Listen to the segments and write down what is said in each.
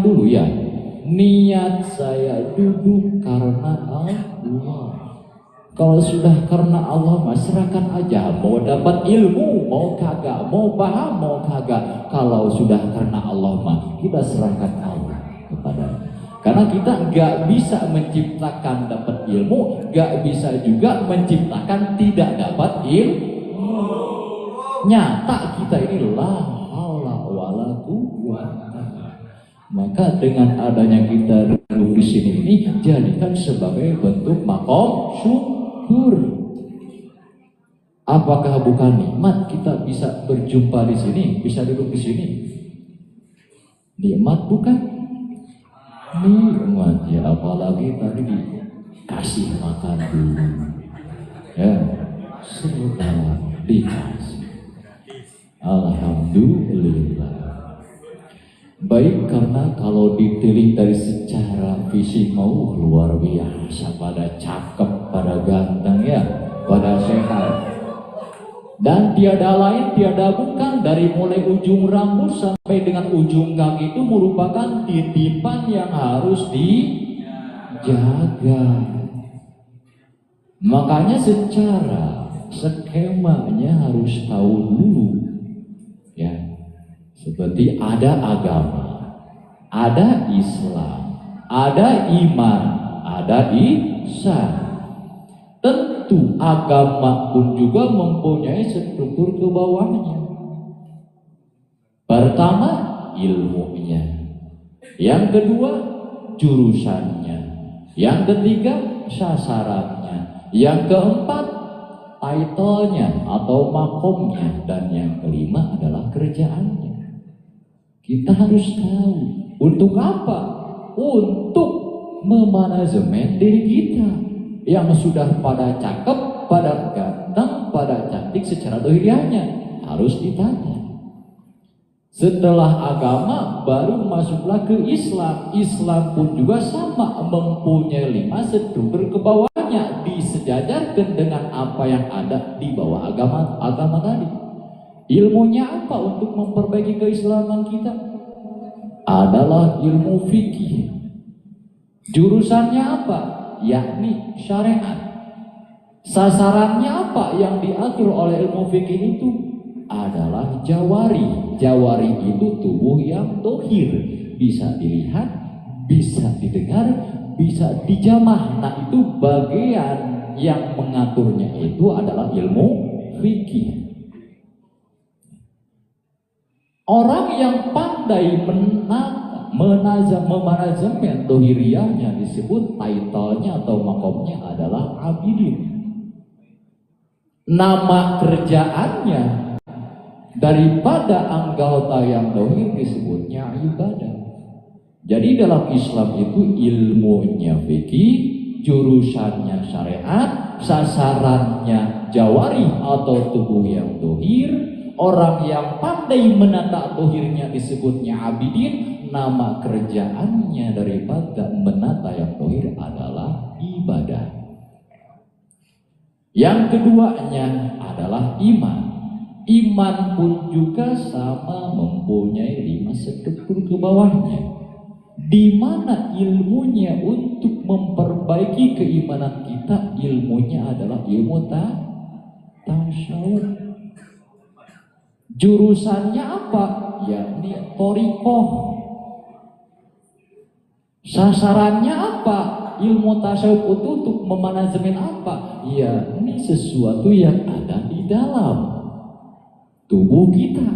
dulu ya. Niat saya duduk karena Allah. Kalau sudah karena Allah, serahkan aja. Mau dapat ilmu, mau kagak, mau paham, mau kagak. Kalau sudah karena Allah mah, kita serahkan Allah kepada. Karena kita nggak bisa menciptakan dapat ilmu, nggak bisa juga menciptakan tidak dapat ilmu. Nyata kita ini la haula wala quwwata. Maka dengan adanya kita duduk di sini ini jadikan sebagai bentuk makom syukur. Apakah bukan nikmat kita bisa berjumpa di sini, bisa duduk di sini? Nikmat bukan? Nikmat ya, apalagi tadi dikasih makan dulu. Ya, sudah dikasih. Alhamdulillah. Baik, karena kalau ditilik dari secara fisik mau luar biasa, pada cakep, pada ganteng ya, pada sehat. Dan tiada lain, tiada bukan, dari mulai ujung rambut sampai dengan ujung kaki itu merupakan titipan yang harus dijaga. Makanya secara skemanya harus tahu dulu ya. Seperti ada agama, ada Islam, ada iman, ada ihsan. Tentu agama pun juga mempunyai struktur ke bawahnya. Pertama, ilmunya. Yang kedua, jurusannya. Yang ketiga, sasarannya. Yang keempat, title-nya atau makomnya. Dan yang kelima adalah kerjaannya. Kita harus tahu untuk apa? Untuk memanajemen diri kita yang sudah pada cakep, pada ganteng, pada cantik secara dohiriahnya. Harus ditanya. Setelah agama baru masuklah ke Islam. Islam pun juga sama, mempunyai 5 struktur ke bawahnya, disejajarkan dengan apa yang ada di bawah agama tadi. Ilmunya apa untuk memperbaiki keislaman kita? Adalah ilmu fikih. Jurusannya apa? Yakni syariat. Sasarannya apa yang diatur oleh ilmu fikih itu? Adalah jawari. Jawari itu tubuh yang dohir, bisa dilihat, bisa didengar, bisa dijamah. Nah, itu bagian yang mengaturnya itu adalah ilmu fikih. Orang yang pandai memanajemen dohiriyahnya disebut title-nya atau makomnya adalah abidin. Nama kerjaannya daripada anggota yang dohir disebutnya ibadah. Jadi dalam Islam itu ilmunya fikih, jurusannya syariat, sasarannya jawari atau tubuh yang dohir. Orang yang pandai menata dohirnya disebutnya abidin. Nama kerjaannya daripada menata yang dohir adalah ibadah. Yang keduanya adalah iman. Iman pun juga sama, mempunyai 5 struktur ke bawahnya, di mana ilmunya untuk memperbaiki keimanan kita, ilmunya adalah ilmu tasawuf. Jurusannya apa? Yakni thoriqoh. Sasarannya apa? Ilmu tasawuf itu untuk memanajemen apa? Ya, ini sesuatu yang ada di dalam tubuh kita.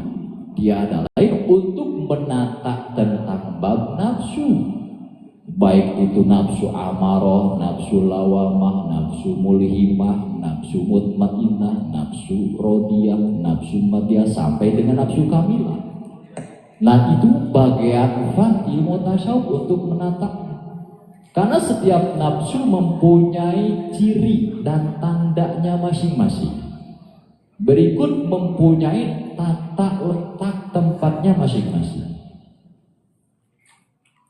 Tiada lain untuk menata tentang bab nafsu. Baik itu nafsu amarah, nafsu lawamah, nafsu mulhimah, nafsu mutmainnah, nafsu rodiyah, nafsu madiyah, sampai dengan nafsu kamilah. Nah, itu bagian ilmu tasawuf untuk menata. Karena setiap nafsu mempunyai ciri dan tandanya masing-masing. Berikut mempunyai tata letak tempatnya masing-masing.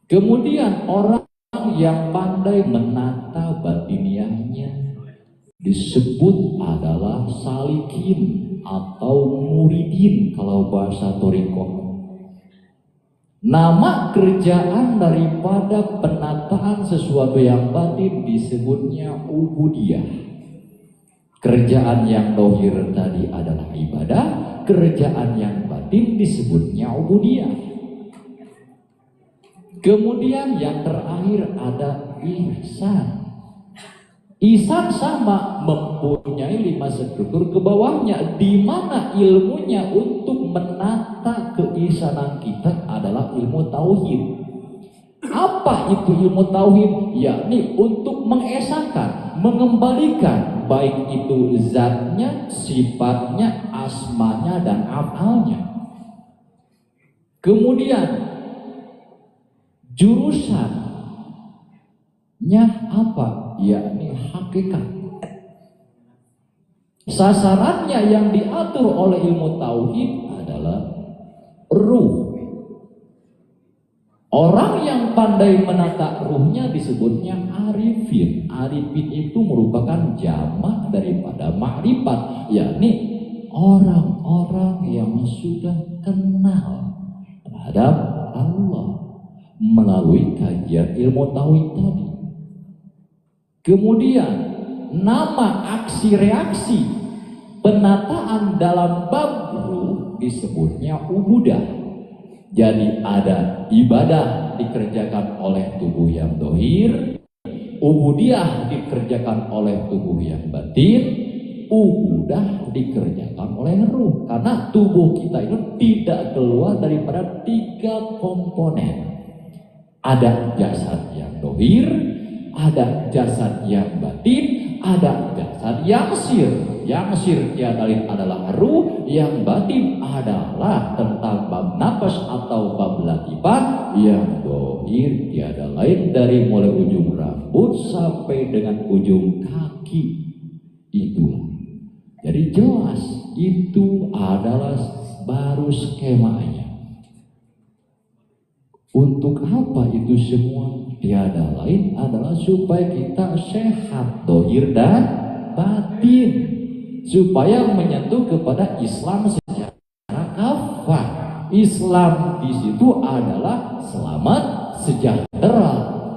Kemudian orang yang pandai menata batiniahnya disebut adalah salikin atau muridin kalau bahasa thoriqoh. Nama kerjaan daripada penataan sesuatu yang batin disebutnya ubudiyah. Kerjaan yang dohir tadi adalah ibadah, kerjaan yang batin disebutnya ubudiyah. Kemudian yang terakhir ada ihsan. Ihsan sama mempunyai 5 struktur ke bawahnya, di mana ilmunya untuk menata keihsanan kita adalah ilmu tauhid. Apa itu ilmu tauhid? Yakni untuk mengesakan, mengembalikan baik itu zatnya, sifatnya, asmanya, dan afalnya. Kemudian jurusannya apa? Yakni hakikat. Sasarannya yang diatur oleh ilmu tauhid adalah ruh. Orang yang pandai menata ruhnya disebutnya arifin. Arifin itu merupakan jamak daripada ma'rifat, yakni orang-orang yang sudah kenal terhadap Allah melalui kajian ilmu tauhid tadi. Kemudian nama aksi reaksi penataan dalam bab ruh disebutnya ubudah. Jadi ada ibadah dikerjakan oleh tubuh yang dohir, ubudiyah dikerjakan oleh tubuh yang batin, ubudah dikerjakan oleh ruh. Karena tubuh kita itu tidak keluar daripada 3 komponen. Ada jasad yang dohir, ada jasad yang batin, ada jasad yang sir. Yang sir tiada lain adalah ruh, yang batin adalah tentang bab nafas atau bab latifat, yang dohir tiada lain dari mulai ujung rambut sampai dengan ujung kaki. Itulah. Jadi jelas itu adalah baru skemanya. Untuk apa itu semua? Tiada lain adalah supaya kita sehat dohir dan batin, supaya menyentuh kepada Islam secara kafah. Islam di situ adalah selamat, sejahtera,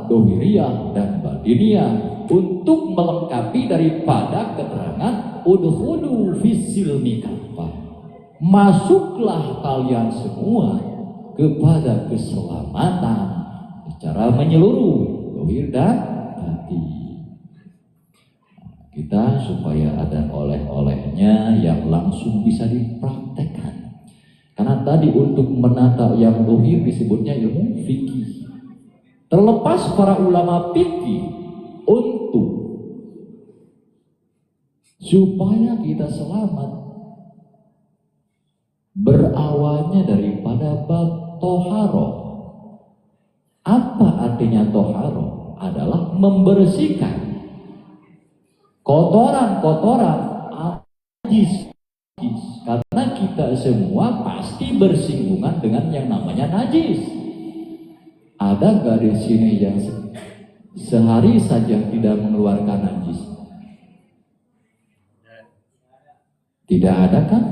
dohiriyah dan batiniyah, untuk melengkapi daripada keterangan udkhulu fis-silmi kafah. Masuklah kalian semua kepada keselamatan secara menyeluruh dohir dan batin. Kita supaya ada oleh-olehnya yang langsung bisa dipraktekkan. Karena tadi untuk menata yang dohir disebutnya ilmu fikih. Terlepas para ulama fikih untuk supaya kita selamat, berawalnya daripada bab toharoh. Apa artinya toharoh? Adalah membersihkan kotoran-kotoran najis. Karena kita semua pasti bersinggungan dengan yang namanya najis. Ada gak di sini yang sehari saja tidak mengeluarkan najis? Tidak ada kan?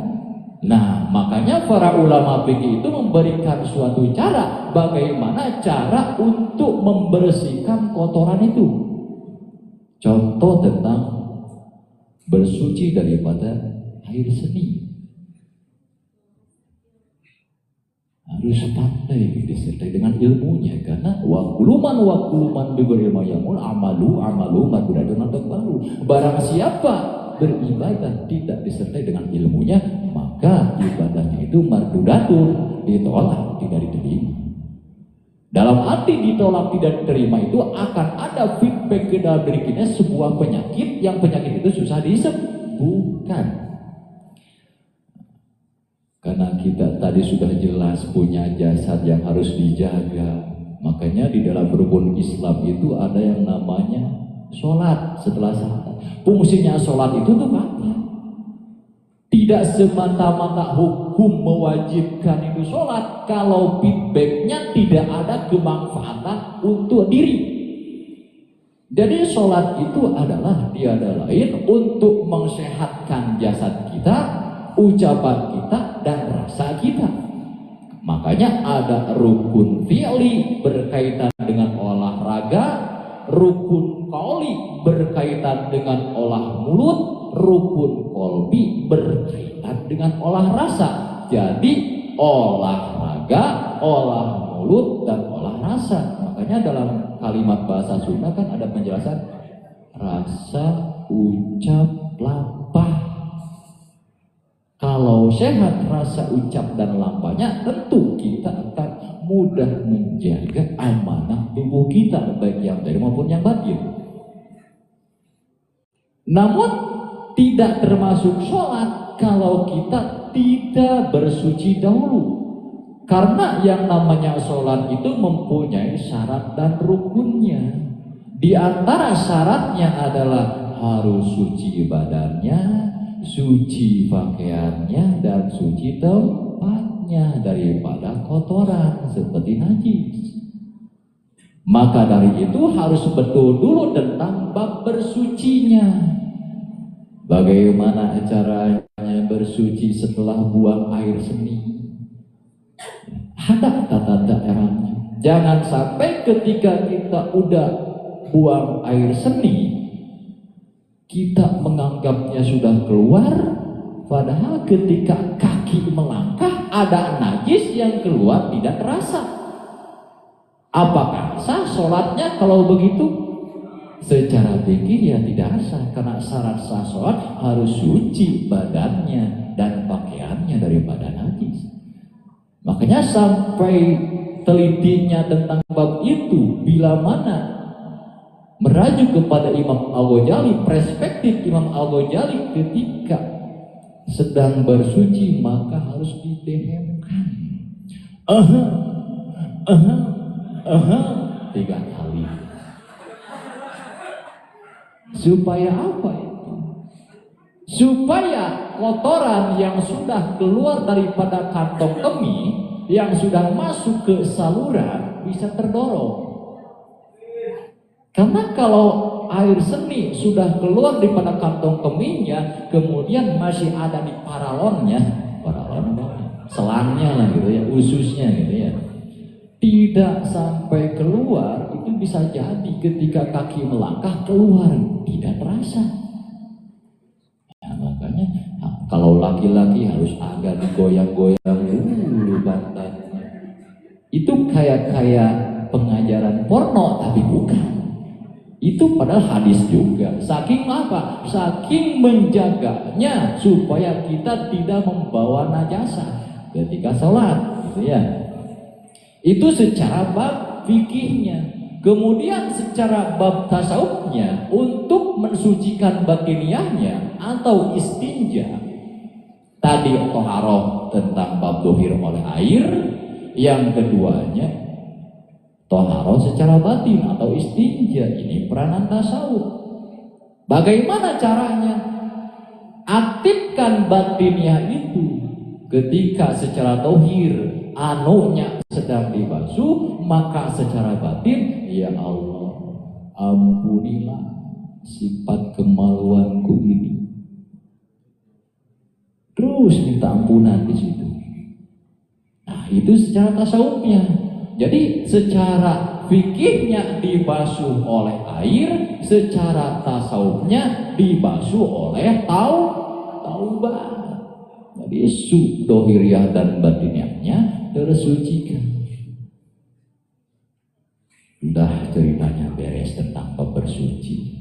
Nah, makanya para ulama fikih itu memberikan suatu cara bagaimana cara untuk membersihkan kotoran itu. Contoh tentang bersuci daripada air seni. Harus pandai disertai dengan ilmunya, karena wakuluman berilmu yamul amalu maduratun baru. Barang siapa beribadah tidak disertai dengan ilmunya, maka ibadahnya itu mardudatun, ditolak, tidak diterima. Dalam arti ditolak tidak diterima itu akan ada feedback ke dalam diri kita, sebuah penyakit yang penyakit itu susah disembuhkan. Karena kita tadi sudah jelas punya jasad yang harus dijaga. Makanya di dalam rukun Islam itu ada yang namanya sholat setelah salat. Fungsinya sholat itu tuh apa? Tidak semata-mata hukum mewajibkan itu sholat kalau feedbacknya tidak ada kemanfaatan untuk diri. Jadi sholat itu adalah tiada lain untuk mengsehatkan jasad kita, ucapan kita, dan rasa kita. Makanya ada rukun fi'li berkaitan dengan olahraga, rukun qauli berkaitan dengan olah mulut, rukun qalbi berkaitan dengan olah rasa. Jadi olahraga, olah mulut, dan olah rasa. Makanya dalam kalimat bahasa Sunda kan ada penjelasan rasa, ucap, lapah. Kalau sehat rasa, ucap, dan lapahnya, tentu kita akan mudah menjaga amanah tubuh kita, baik yang zahir maupun yang batin. Namun tidak termasuk sholat kalau kita tidak bersuci dahulu. Karena yang namanya sholat itu mempunyai syarat dan rukunnya. Di antara syaratnya adalah harus suci badannya, suci pakaiannya, dan suci tempatnya daripada kotoran seperti najis. Maka dari itu harus betul dulu tentang bab bersucinya. Bagaimana caranya bersuci setelah buang air seni? Ada tata caranya. Jangan sampai ketika kita udah buang air seni, kita menganggapnya sudah keluar, padahal ketika kaki melangkah ada najis yang keluar tidak terasa. Apakah sah sholatnya kalau begitu? Secara fikih ya tidak sah, karena syarat sah sholat harus suci badannya dan pakaiannya daripada najis. Makanya sampai telitinya tentang bab itu, bila mana merajuk kepada Imam Al-Ghazali, perspektif Imam Al-Ghazali ketika sedang bersuci maka harus didehemkan. 3 kali. Supaya apa itu? Supaya kotoran yang sudah keluar daripada kantong kemih, yang sudah masuk ke saluran bisa terdorong. Karena kalau air seni sudah keluar daripada kantong kemihnya, kemudian masih ada di paralonnya, selangnya lah gitu ya, ususnya gitu ya, tidak sampai keluar, itu bisa jadi ketika kaki melangkah keluar tidak terasa. Ya, makanya kalau laki-laki harus agak digoyang-goyang dulu pantatnya. Itu kayak pengajaran porno, tapi bukan. Itu padahal hadis juga. Saking apa? Saking menjaganya supaya kita tidak membawa najasa ketika sholat, gitu ya. Itu secara bab fikihnya. Kemudian secara bab tasawufnya, untuk mensucikan batiniahnya atau istinja, tadi toharoh tentang bab dohir oleh air, yang keduanya toharoh secara batin atau istinja, ini peranan tasawuf. Bagaimana caranya? Aktifkan batiniah itu ketika secara tohir anunya sedang dibasuh, maka secara batin, ya Allah, ampunilah sifat kemaluanku ini. Terus minta ampunan di situ. Nah, itu secara tasawufnya. Jadi secara fikihnya dibasuh oleh air, secara tasawufnya dibasuh oleh taubat. Jadi dohiriyah dan batiniahnya tersucikan. Udah ceritanya beres tentang bab bersuci.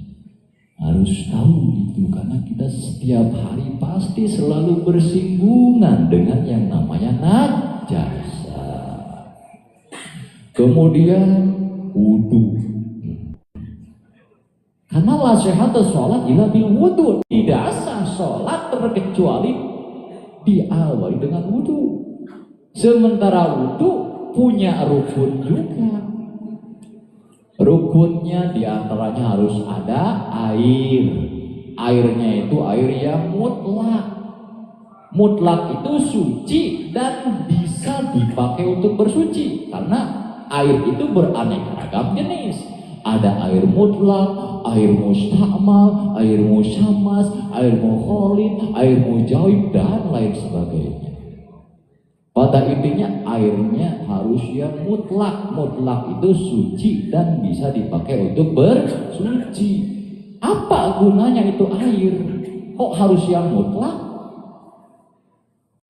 Harus tahu itu, karena kita setiap hari pasti selalu bersinggungan dengan yang namanya najasa. Kemudian wudu. Karena la syahata sholat illa bil wudu. Tidak sah sholat terkecuali diawali dengan wudu. Sementara wudu punya rukun juga. Rukunnya diantaranya harus ada air. Airnya itu air yang mutlak. Mutlak itu suci dan bisa dipakai untuk bersuci, karena air itu beraneka ragam jenis. Ada air mutlak, air mustakmal, air musyammas, air mukhalid, air mujawib, dan lain sebagainya. Pada intinya airnya harus yang mutlak. Mutlak itu suci dan bisa dipakai untuk bersuci. Apa gunanya itu air? Kok harus yang mutlak?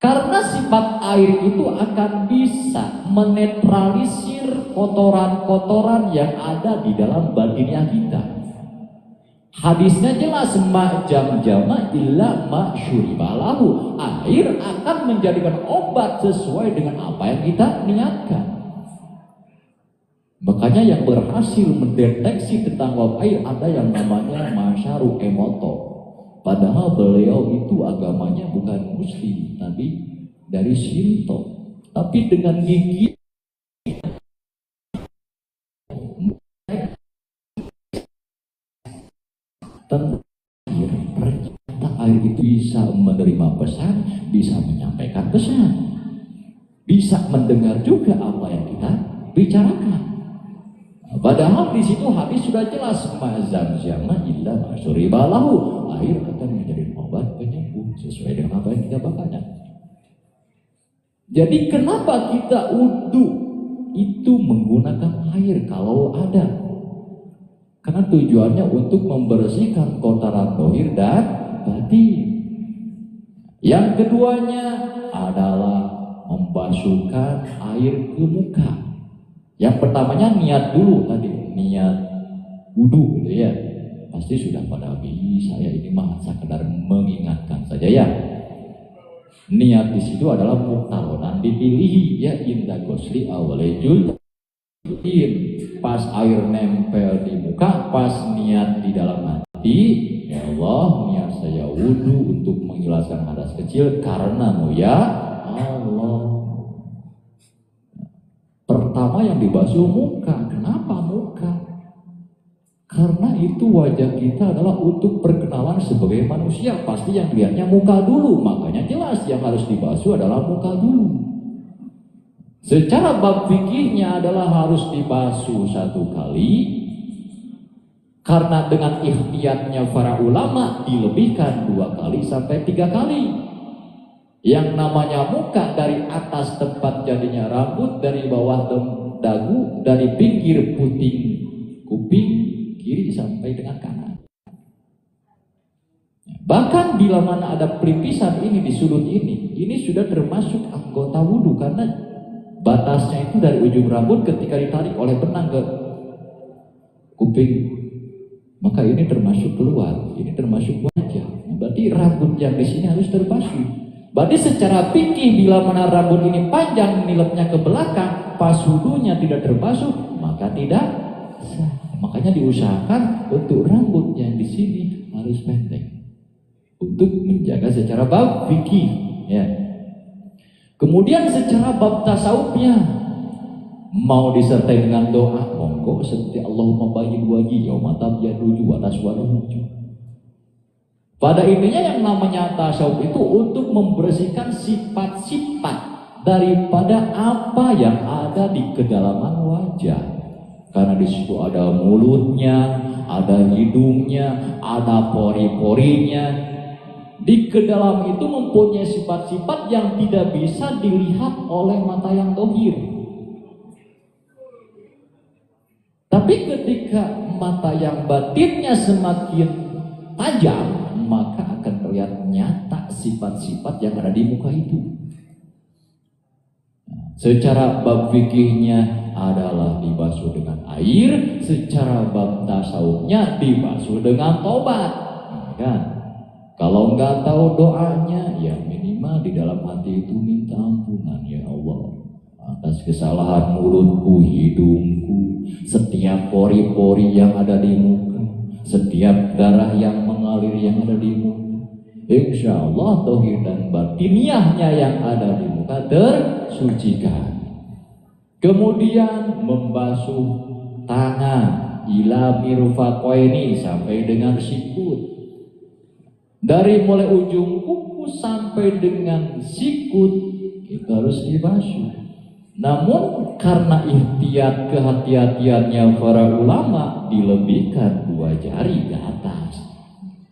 Karena sifat air itu akan bisa menetralisir kotoran-kotoran yang ada di dalam batinnya kita. Hadisnya jelas, ma jam-jama illa ma syuribalahu. Air akan menjadikan obat sesuai dengan apa yang kita niatkan. Makanya yang berhasil mendeteksi tentang wab air ada yang namanya Masaru Emoto. Padahal beliau itu agamanya bukan Muslim, tapi dari Shinto. Tapi dengan gigi tentang air itu bisa menerima pesan, bisa menyampaikan pesan, bisa mendengar juga apa yang kita bicarakan. Padahal di situ hadis sudah jelas, mazam-zama illa masyuribalahu. Air akan menjadi obat penyembuh sesuai dengan apa yang kita bacakan. Jadi kenapa kita wudu itu menggunakan air kalau ada? Karena tujuannya untuk membersihkan kotoran zahir dan batin. Yang keduanya adalah membasuhkan air ke muka. Yang pertamanya niat dulu tadi, niat wudu gitu ya. Pasti sudah pada bisa ya, ini mah sekedar mengingatkan saja ya. Niat di situ adalah mutalonan dipilih ya, indah gosli awalejul. Pas air nempel di muka, pas niat di dalam hati, ya Allah, niat saya wudu untuk mengilaskan hadas kecil karenamu ya Allah. Pertama yang dibasuh muka. Kenapa muka? Karena itu wajah kita adalah untuk perkenalan sebagai manusia. Pasti yang dilihatnya muka dulu. Makanya jelas yang harus dibasuh adalah muka dulu. Secara bab fikihnya adalah harus dibasuh 1 kali. Karena dengan ikhtiyatnya para ulama dilebihkan 2 kali sampai 3 kali. Yang namanya muka dari atas tempat jadinya rambut, dari bawah dagu, dari pinggir puting kuping kiri sampai dengan kanan. Bahkan bila mana ada pelipisan ini di sudut ini sudah termasuk anggota wudhu karena batasnya itu dari ujung rambut ketika ditarik oleh benang ke kuping, maka ini termasuk keluar, ini termasuk wajah. Berarti rambut yang di sini harus terbasuh. Berarti secara fikih bila mana rambut ini panjang nilapnya ke belakang, pas wudhunya tidak terbasuh, maka tidak sah. Makanya diusahakan untuk rambut yang di sini harus pendek untuk menjaga secara bab fikih ya. Kemudian secara bab tasawufnya mau disertai dengan doa, monggo seperti Allahumma bayyin wajhi yauma tabyadu wa taswadu wujuh. Pada intinya yang namanya tasawuf itu untuk membersihkan sifat-sifat daripada apa yang ada di kedalaman wajah. Karena di situ ada mulutnya, ada hidungnya, ada pori-porinya. Di kedalam itu mempunyai sifat-sifat yang tidak bisa dilihat oleh mata yang zahir. Tapi ketika mata yang batinnya semakin tajam, maka akan terlihat nyata sifat-sifat yang ada di muka itu. Secara bab fikihnya adalah dibasuh dengan air, secara bab tasawufnya dibasuh dengan tobat. Nah, kan? Kalau nggak tahu doanya, ya minimal di dalam hati itu minta ampunan ya Allah atas kesalahan mulutku, hidungku, setiap pori-pori yang ada di muka, setiap darah yang mengalir yang ada di muka. Insya Allah tauhid dan batiniahnya yang ada di muka tersucikan. Kemudian membasuh tangan ila mirfaqaini sampai dengan sikut. Dari mulai ujung kuku sampai dengan sikut kita harus dibasuh. Namun karena ihtiyat kehati-hatiannya para ulama dilebihkan 2 jari ke atas.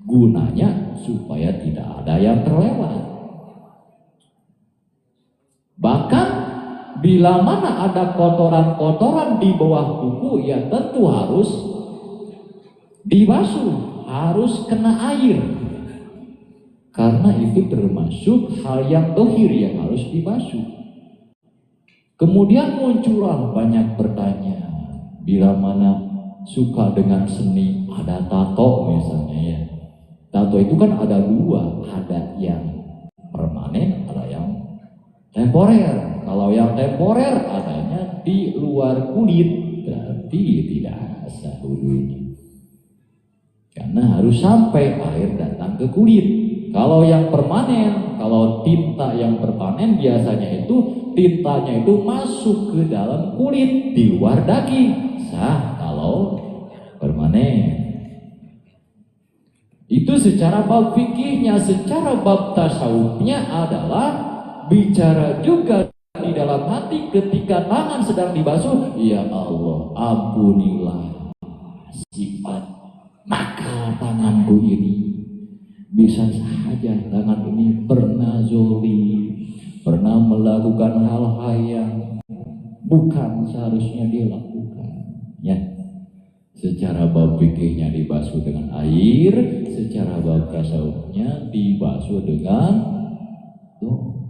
Gunanya supaya tidak ada yang terlewat. Bahkan bila mana ada kotoran-kotoran di bawah kuku, ya tentu harus dibasuh, harus kena air. Karena itu termasuk hal yang tohir yang harus dibasuh. Kemudian muncullah banyak pertanyaan. Bila mana suka dengan seni, ada tato misalnya ya. Tato itu kan ada dua, ada yang permanen, ada yang temporer. Kalau yang temporer adanya di luar kulit, berarti tidak sah wudunya. Karena harus sampai air datang ke kulit. Kalau yang permanen, kalau tinta yang permanen biasanya itu tintanya itu masuk ke dalam kulit di luar daging, sah kalau permanen. Itu secara bab fikihnya. Secara bab tasawufnya adalah bicara juga di dalam hati ketika tangan sedang dibasuh, ya Allah ampunilah sifat maka tanganku ini. Bisa saja tangan ini pernah zolim, pernah melakukan hal-hal yang bukan seharusnya dia lakukan. Ya, secara bab fikihnya dibasuh dengan air, secara bab tasawufnya dibasuh dengan doa.